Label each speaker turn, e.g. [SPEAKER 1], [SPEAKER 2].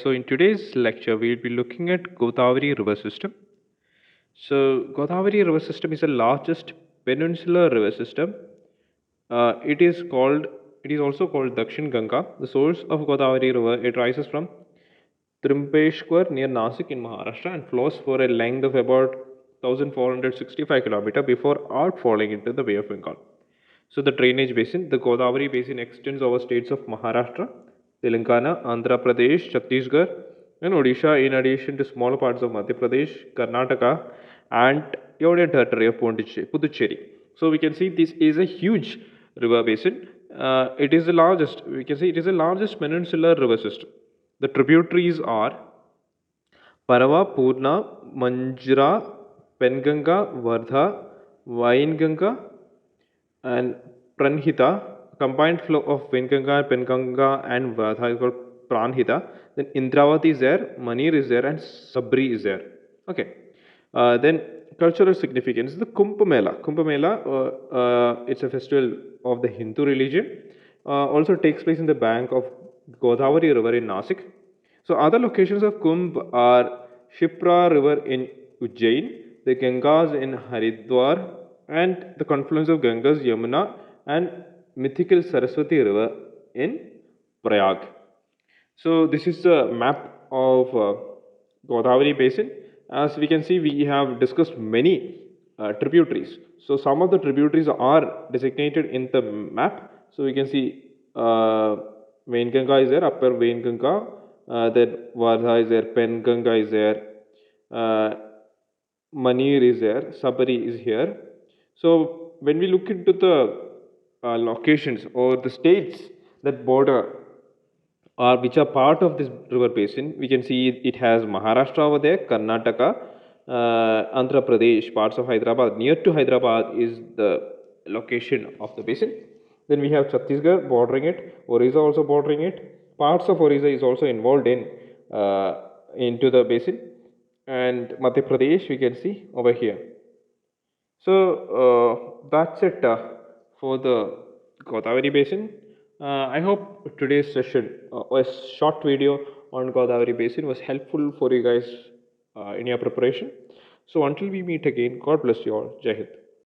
[SPEAKER 1] So in today's lecture, we'll be looking at Godavari river system. So Godavari river system is the largest peninsular river system. It is called. It is also called Dakshin Ganga. The source of Godavari river, it rises from Trimbeshwar near Nasik in Maharashtra and flows for a length of about 1465 km before outfalling into the Bay of Bengal. So the drainage basin, the Godavari basin extends over states of Maharashtra, Telangana, Andhra Pradesh, Chhattisgarh, and Odisha, in addition to smaller parts of Madhya Pradesh, Karnataka, and Union Territory of Puducherry. So we can see this is a huge river basin. It is the largest. We can see it is the largest peninsular river system. The tributaries are Parava, Purna, Manjra, Penganga, Vardha, Vainganga, and Pranhita. Combined flow of Vainganga, Penganga, and Vardha is called Pranhita. Then Indravati is there, Manir is there, and Sabri is there. Okay. Then cultural significance. The Kumbh Mela. Kumbh Mela, it's a festival of the Hindu religion. Also takes place in the bank of Godavari River in Nasik. So other locations of Kumbh are Shipra River in Ujjain, the Gangas in Haridwar, and the confluence of Gangas, Yamuna, and mythical Saraswati River in Prayag. So this is the map of Godavari Basin. As we can see, we have discussed many tributaries. So some of the tributaries are designated in the map. So we can see Vainganga is there, Upper Vainganga, then Vardha is there, Penganga is there, Manir is there, Sabari is here. So when we look into the locations or the states that border or which are part of this river basin, we can see it has Maharashtra over there, Karnataka, Andhra Pradesh, parts of Hyderabad. Near to Hyderabad is the location of the basin. Then we have Chhattisgarh bordering it, Orissa also bordering it. Parts of Orissa is also involved in into the basin, and Madhya Pradesh we can see over here. So that's it for the Godavari basin. I hope today's session, a short video on Godavari basin, was helpful for you guys in your preparation. So until we meet again, God bless you all. Jai Hind.